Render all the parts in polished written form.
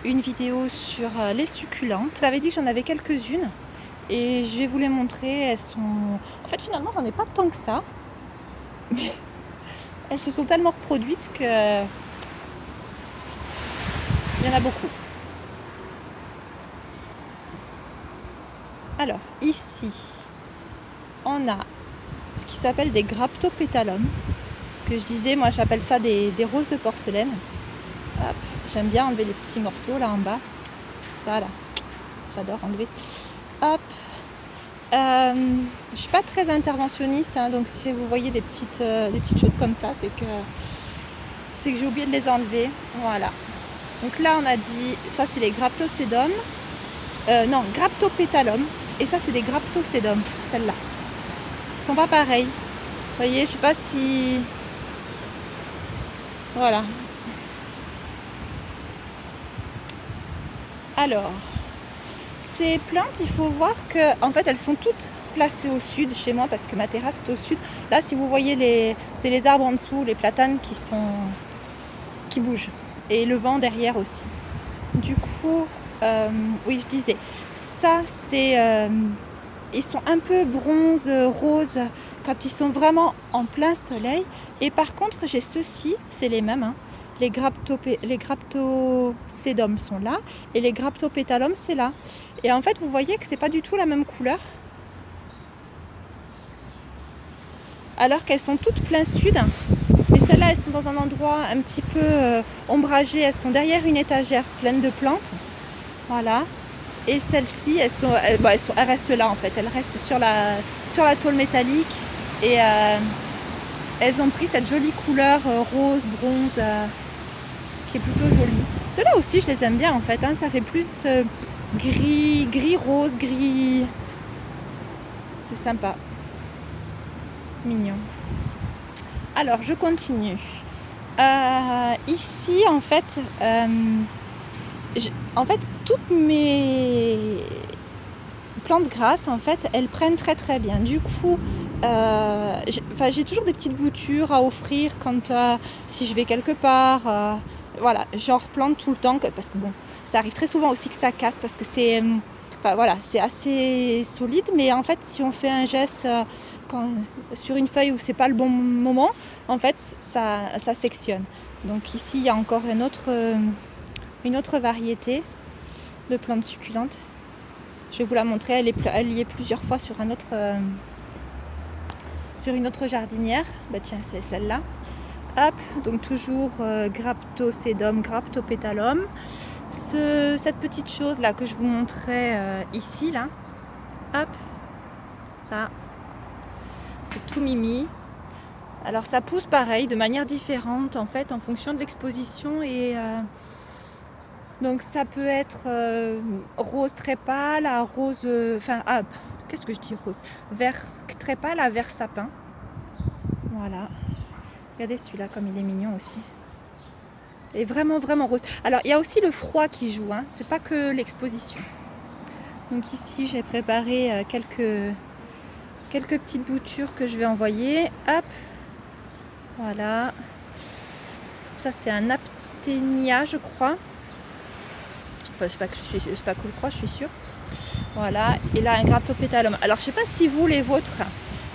une vidéo sur les succulentes. J'avais dit que j'en avais quelques-unes et je vais vous les montrer. Elles sont... En fait, finalement, j'en ai pas tant que ça. Mais elles se sont tellement reproduites que il y en a beaucoup. Alors, ici, on a ce qui s'appelle des Graptopétalum. Ce que je disais, moi j'appelle ça des roses de porcelaine. Hop, j'aime bien enlever les petits morceaux là en bas. Ça là, j'adore enlever. Hop. Je suis pas très interventionniste, hein, donc si vous voyez des petites choses comme ça, c'est que j'ai oublié de les enlever. Voilà. Donc là on a dit, ça c'est les Graptosedum. Non, Graptopétalum. Et ça c'est des Graptosedum, celles-là. Ils sont pas pareils. Vous voyez, je sais pas si... Voilà. Alors, ces plantes, il faut voir que, en fait, elles sont toutes placées au sud chez moi parce que ma terrasse est au sud. Là, si vous voyez, c'est les arbres en dessous, les platanes qui bougent. Et le vent derrière aussi. Du coup, oui, je disais, ça, c'est... ils sont un peu bronze, rose, quand ils sont vraiment en plein soleil. Et par contre, j'ai ceux-ci, c'est les mêmes, hein. Les Graptosedum sont là et les Graptopétalum c'est là. Et en fait, vous voyez que c'est pas du tout la même couleur. Alors qu'elles sont toutes plein sud. Mais celles-là, elles sont dans un endroit un petit peu ombragé. Elles sont derrière une étagère pleine de plantes. Voilà. Et celles-ci, elles restent là en fait. Elles restent sur la tôle métallique. Et elles ont pris cette jolie couleur rose, bronze. Qui est plutôt jolie. Ceux-là aussi, je les aime bien en fait. Hein. Ça fait plus gris rose, gris. C'est sympa. Mignon. Alors, je continue. Ici, en fait, toutes mes plantes grasses, en fait, elles prennent très très bien. Du coup, j'ai toujours des petites boutures à offrir quand si je vais quelque part. Voilà, j'en replante tout le temps parce que bon, ça arrive très souvent aussi que ça casse parce que c'est c'est assez solide, mais en fait si on fait un geste sur une feuille où c'est pas le bon moment, en fait ça sectionne. Donc ici il y a encore une autre variété de plantes succulentes. Je vais vous la montrer, elle y est plusieurs fois sur une autre jardinière. Bah tiens, c'est celle-là. Hop, donc toujours Graptosedum, Graptopétalum. Cette petite chose là que je vous montrais ici là, hop, ça, c'est tout mimi. Alors ça pousse pareil, de manière différente en fait, en fonction de l'exposition et donc ça peut être rose très pâle à rose, qu'est-ce que je dis rose, vert très pâle à vert sapin. Voilà. Regardez celui-là comme il est mignon aussi. Il est vraiment vraiment rose. Alors il y a aussi le froid qui joue, hein. C'est pas que l'exposition. Donc ici j'ai préparé quelques petites boutures que je vais envoyer. Hop. Voilà. Ça c'est un apténia je crois. Enfin je sais pas que je crois, je suis sûre. Voilà. Et là un Graptopétalum. Alors je sais pas si vous les vôtres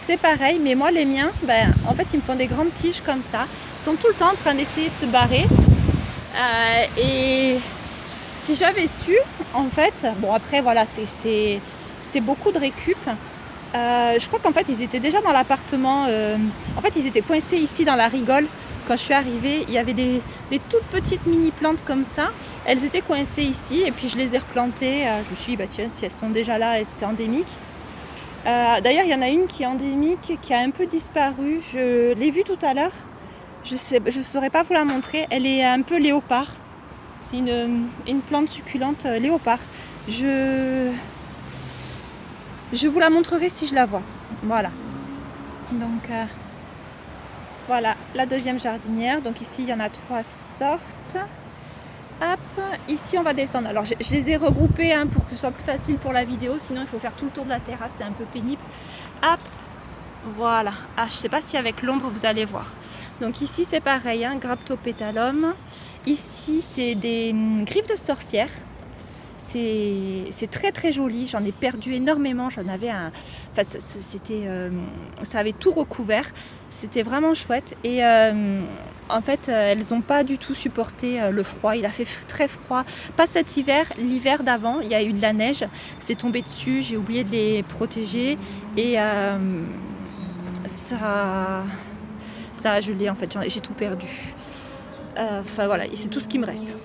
c'est pareil, mais moi les miens, en fait ils me font des grandes tiges comme ça. Ils sont tout le temps en train d'essayer de se barrer. Et si j'avais su, en fait, bon après voilà, c'est beaucoup de récup. Je crois qu'en fait ils étaient déjà dans l'appartement. En fait ils étaient coincés ici dans la rigole. Quand je suis arrivée, il y avait des toutes petites mini plantes comme ça. Elles étaient coincées ici et puis je les ai replantées. Je me suis dit bah tiens si elles sont déjà là, c'était endémique. D'ailleurs il y en a une qui est endémique, qui a un peu disparu. Je l'ai vue tout à l'heure. Je saurais pas vous la montrer. Elle est un peu léopard. C'est une plante succulente léopard. Je vous la montrerai si je la vois. Voilà. Donc voilà la deuxième jardinière. Donc ici il y en a 3 sortes. Hop, ici on va descendre. Alors je les ai regroupées pour que ce soit plus facile pour la vidéo. Sinon il faut faire tout le tour de la terrasse, c'est un peu pénible. Hop, voilà. Je sais pas si avec l'ombre vous allez voir. Donc ici c'est pareil, hein, Graptopétalum. Ici c'est des griffes de sorcière. C'est très très joli, j'en ai perdu énormément, j'en avais un... Enfin, ça avait tout recouvert, c'était vraiment chouette. Et en fait, elles n'ont pas du tout supporté le froid, il a fait très froid. Pas cet hiver, l'hiver d'avant, il y a eu de la neige, c'est tombé dessus, j'ai oublié de les protéger. Et ça a gelé en fait, j'ai tout perdu. Enfin voilà, c'est tout ce qui me reste.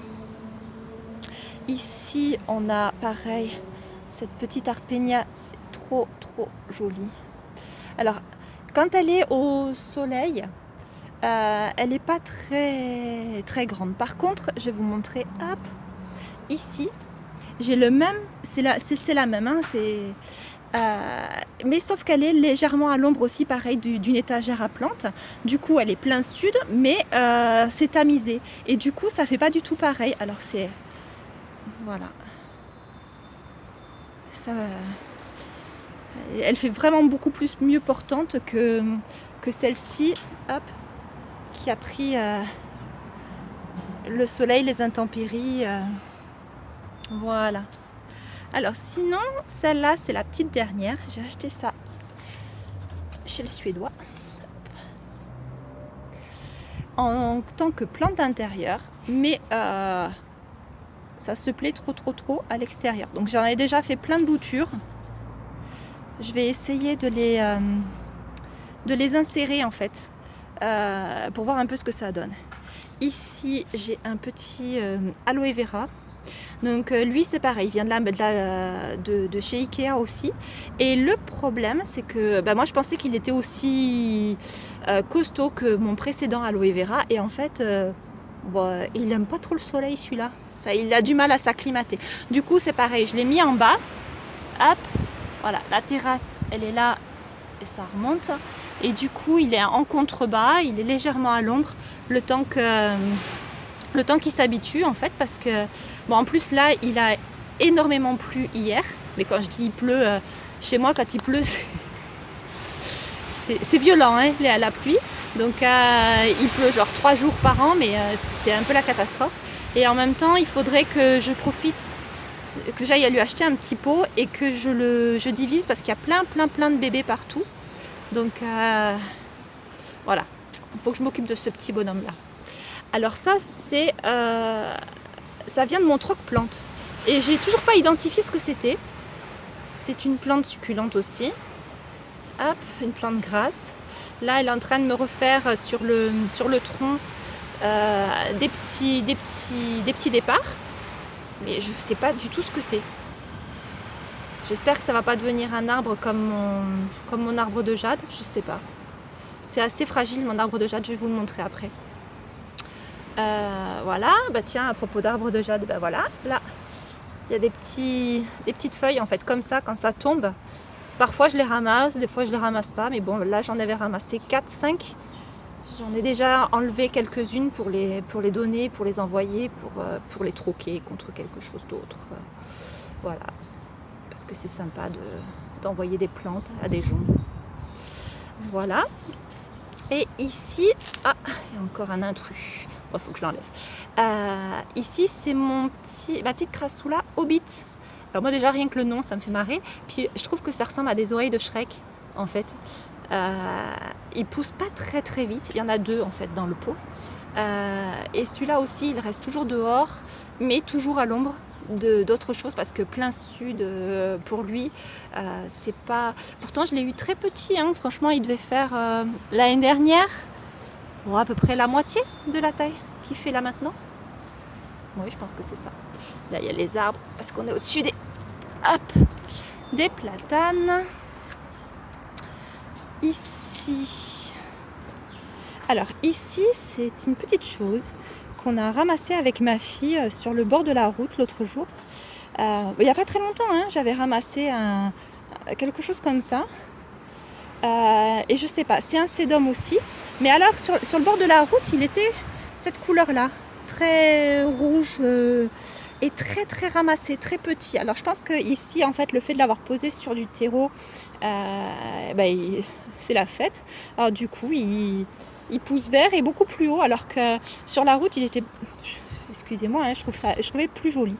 Ici, on a pareil, cette petite arpénia, c'est trop joli. Alors, quand elle est au soleil, elle n'est pas très grande. Par contre, je vais vous montrer, hop, ici, j'ai le même, c'est la même, hein, mais sauf qu'elle est légèrement à l'ombre aussi, pareil, d'une étagère à plantes. Du coup, elle est plein sud, mais c'est tamisé. Et du coup, ça fait pas du tout pareil. Alors, c'est... Voilà. Ça, elle fait vraiment beaucoup mieux portante que celle-ci, hop, qui a pris le soleil, les intempéries. Voilà. Alors sinon, celle-là, c'est la petite dernière. J'ai acheté ça chez le Suédois. En tant que plante d'intérieur, mais ça se plaît trop à l'extérieur. Donc j'en ai déjà fait plein de boutures. Je vais essayer de les insérer en fait, pour voir un peu ce que ça donne. Ici j'ai un petit aloe vera. Donc lui c'est pareil, il vient de chez Ikea aussi. Et le problème c'est que moi je pensais qu'il était aussi costaud que mon précédent aloe vera. Et en fait il n'aime pas trop le soleil celui-là. Enfin, il a du mal à s'acclimater. Du coup c'est pareil, je l'ai mis en bas. Hop, voilà, la terrasse elle est là et ça remonte. Et du coup il est en contrebas, il est légèrement à l'ombre le temps qu'il s'habitue en fait, parce que en plus là il a énormément plu hier. Mais quand je dis il pleut, chez moi quand il pleut c'est violent hein, la pluie. Donc il pleut genre 3 jours par an, mais c'est un peu la catastrophe. Et en même temps il faudrait que je profite, que j'aille à lui acheter un petit pot et que je divise, parce qu'il y a plein de bébés partout. Donc voilà, il faut que je m'occupe de ce petit bonhomme là. Alors ça ça vient de mon troc-plante et j'ai toujours pas identifié ce que c'était. C'est une plante succulente aussi. Hop, une plante grasse. Là elle est en train de me refaire sur le tronc des petits départs, mais je sais pas du tout ce que c'est. J'espère que ça va pas devenir un arbre comme mon arbre de jade, je sais pas. C'est assez fragile mon arbre de jade, je vais vous le montrer après. Voilà, tiens, à propos d'arbre de jade, voilà, là, il y a des petites feuilles en fait, comme ça, quand ça tombe. Parfois je les ramasse, des fois je les ramasse pas, mais bon, là j'en avais ramassé 4, 5. J'en ai déjà enlevé quelques-unes pour les donner, pour les envoyer, pour les troquer contre quelque chose d'autre. Voilà, parce que c'est sympa d'envoyer des plantes à des gens. Voilà. Et ici, il y a encore un intrus. Il faut que je l'enlève. Ici, c'est ma petite crassula Hobbit. Alors moi déjà, rien que le nom, ça me fait marrer. Puis je trouve que ça ressemble à des oreilles de Shrek, en fait. Il pousse pas très vite. Il y en a 2 en fait dans le pot. Et celui-là aussi, il reste toujours dehors, mais toujours à l'ombre d'autres choses, parce que plein sud pour lui c'est pas... Pourtant je l'ai eu très petit hein. Franchement il devait faire l'année dernière à peu près la moitié de la taille qu'il fait là maintenant. Oui, je pense que c'est ça. Là il y a les arbres parce qu'on est au-dessus des platanes. Ici, alors ici c'est une petite chose qu'on a ramassé avec ma fille sur le bord de la route l'autre jour. Il n'y a pas très longtemps, hein, j'avais ramassé quelque chose comme ça. Et je sais pas, c'est un sédum aussi. Mais alors sur le bord de la route, il était cette couleur-là, très rouge et très ramassé, très petit. Alors je pense que ici, en fait, le fait de l'avoir posé sur du terreau, c'est la fête. Alors du coup, il il pousse vert et beaucoup plus haut, alors que sur la route, il était, excusez-moi, hein, je trouvais plus joli.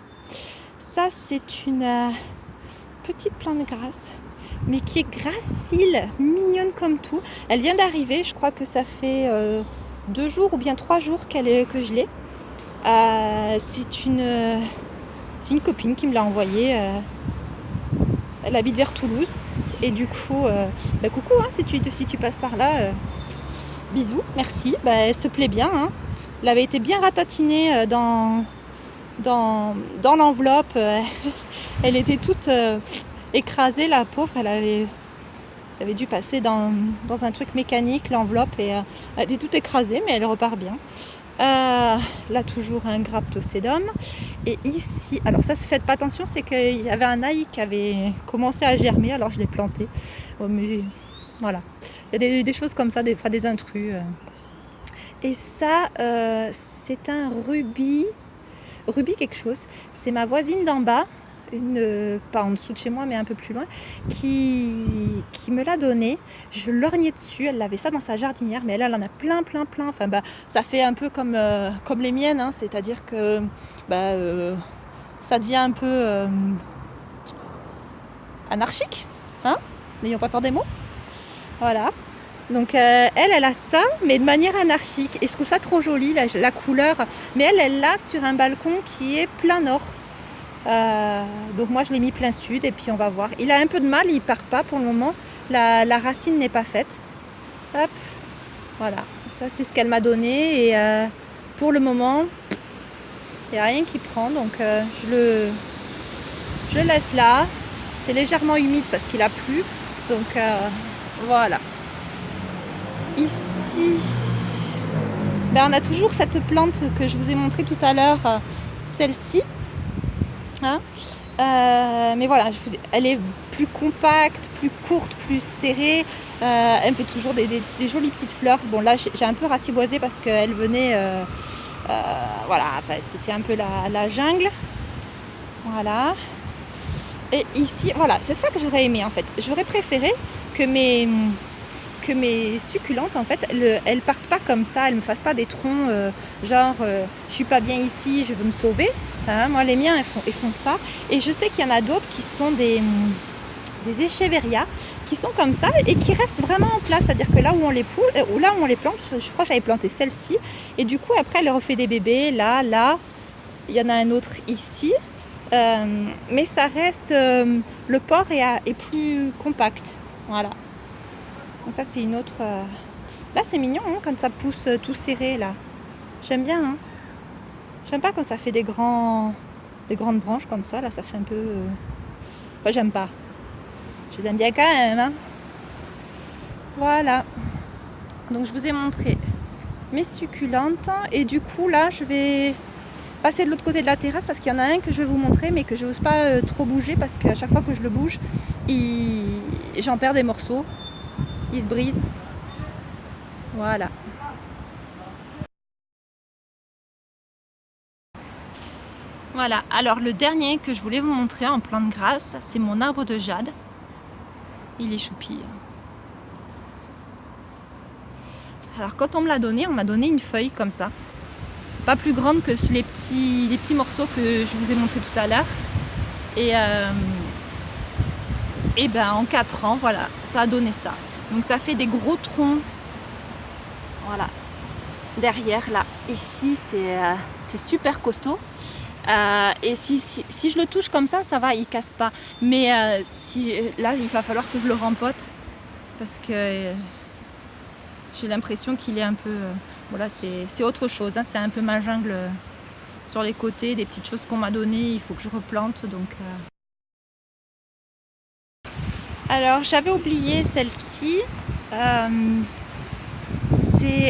Ça, c'est une petite plante grasse, mais qui est gracile, mignonne comme tout. Elle vient d'arriver, je crois que ça fait 2 jours ou bien 3 jours que je l'ai. C'est une copine qui me l'a envoyée. Elle habite vers Toulouse. Et du coup, coucou, hein, si tu passes par là, bisous, merci. Elle se plaît bien. Hein. Elle avait été bien ratatinée dans l'enveloppe. Elle était toute écrasée, la pauvre. Ça avait dû passer dans un truc mécanique, l'enveloppe, et elle était toute écrasée, mais elle repart bien. Là, toujours un Graptocédum. Et ici, alors ça, faites pas attention, c'est qu'il y avait un ail qui avait commencé à germer, alors je l'ai planté. Mais voilà, il y a des choses comme ça, des fois des intrus. Et ça, c'est un rubis quelque chose. C'est ma voisine d'en bas, pas en dessous de chez moi, mais un peu plus loin, qui me l'a donné. Je lorgnais dessus, elle avait ça dans sa jardinière, mais elle en a plein. Enfin, ça fait un peu comme les miennes, hein, c'est-à-dire que ça devient un peu anarchique, hein, n'ayons pas peur des mots. Voilà. Donc elle a ça, mais de manière anarchique. Et je trouve ça trop joli, la couleur. Mais elle l'a sur un balcon qui est plein nord. Donc moi je l'ai mis plein sud et puis on va voir. Il a un peu de mal, il part pas pour le moment. La racine n'est pas faite. Hop, voilà. Ça c'est ce qu'elle m'a donné. Et pour le moment, il n'y a rien qui prend. Donc je le laisse là. C'est légèrement humide parce qu'il a plu. Donc voilà. Ici, on a toujours cette plante que je vous ai montrée tout à l'heure, celle-ci. Hein, mais voilà, elle est plus compacte, plus courte, plus serrée. Elle me fait toujours des jolies petites fleurs. Bon, là, j'ai un peu ratiboisé parce qu'elle venait... voilà, enfin, c'était un peu la jungle. Voilà. Et ici, voilà, c'est ça que j'aurais aimé en fait. J'aurais préféré que mes succulentes en fait elles partent pas comme ça, elles me fassent pas des troncs je suis pas bien ici, je veux me sauver, hein. Moi les miens ils font ça, et je sais qu'il y en a d'autres qui sont des Echeveria qui sont comme ça et qui restent vraiment en place, c'est-à-dire que là où on les plante, je crois que j'avais planté celle-ci et du coup après elle refait des bébés, là il y en a un autre ici, mais ça reste le port est plus compact, voilà. Donc ça c'est une autre... Là c'est mignon hein, quand ça pousse tout serré là. J'aime bien. Hein. J'aime pas quand ça fait des grandes branches comme ça. Là ça fait un peu... Enfin j'aime pas. Je les aime bien quand même. Hein. Voilà. Donc je vous ai montré mes succulentes. Et du coup là je vais passer de l'autre côté de la terrasse parce qu'il y en a un que je vais vous montrer mais que je n'ose pas trop bouger parce qu'à chaque fois que je le bouge, j'en perds des morceaux. Il se brise. Voilà. Voilà, alors le dernier que je voulais vous montrer en plante grasse, c'est mon arbre de jade. Il est choupi. Alors quand on me l'a donné, on m'a donné une feuille comme ça. Pas plus grande que les petits morceaux que je vous ai montré tout à l'heure. Et en 4 ans, voilà, ça a donné ça. Donc ça fait des gros troncs. Voilà. Derrière, là, ici, c'est super costaud. Et si je le touche comme ça, ça va, il casse pas. Mais là, il va falloir que je le rempote parce que j'ai l'impression qu'il est un peu... voilà, c'est autre chose. Hein, c'est un peu ma jungle sur les côtés, des petites choses qu'on m'a données. Il faut que je replante. Donc, Alors, j'avais oublié celle-ci.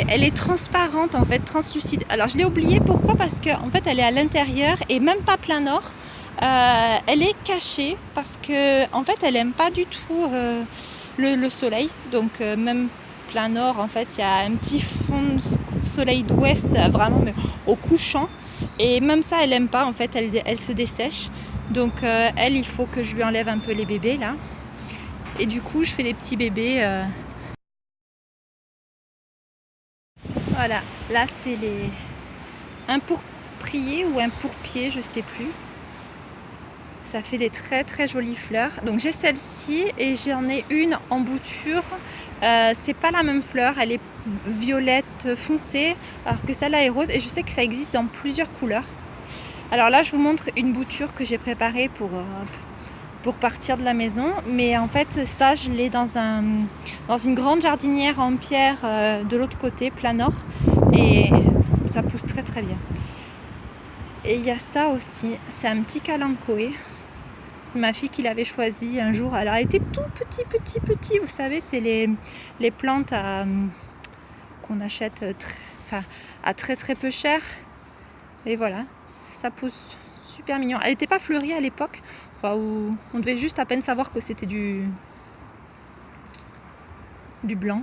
Elle est transparente en fait, translucide. Alors je l'ai oubliée, pourquoi? Parce qu'en fait elle est à l'intérieur et même pas plein nord. Elle est cachée parce que en fait elle aime pas du tout le soleil. Donc même plein nord en fait il y a un petit fond de soleil d'ouest vraiment mais au couchant. Et même ça elle aime pas en fait, elle se dessèche. Donc elle, il faut que je lui enlève un peu les bébés là. Et du coup je fais des petits bébés Voilà, là c'est un pourprier ou un pourpier, je sais plus. Ça fait des très très jolies fleurs. Donc j'ai celle-ci et j'en ai une en bouture. C'est pas la même fleur, elle est violette foncée alors que celle-là est rose et je sais que ça existe dans plusieurs couleurs. Alors là je vous montre une bouture que j'ai préparée pour partir de la maison, mais en fait ça je l'ai dans une grande jardinière en pierre de l'autre côté, plein nord, et ça pousse très très bien. Et il y a ça aussi, c'est un petit kalanchoé. C'est ma fille qui l'avait choisi un jour. Elle a été tout petit. Vous savez, c'est les plantes qu'on achète à très très peu cher. Et voilà, ça pousse super mignon. Elle n'était pas fleurie à l'époque, où on devait juste à peine savoir que c'était du blanc.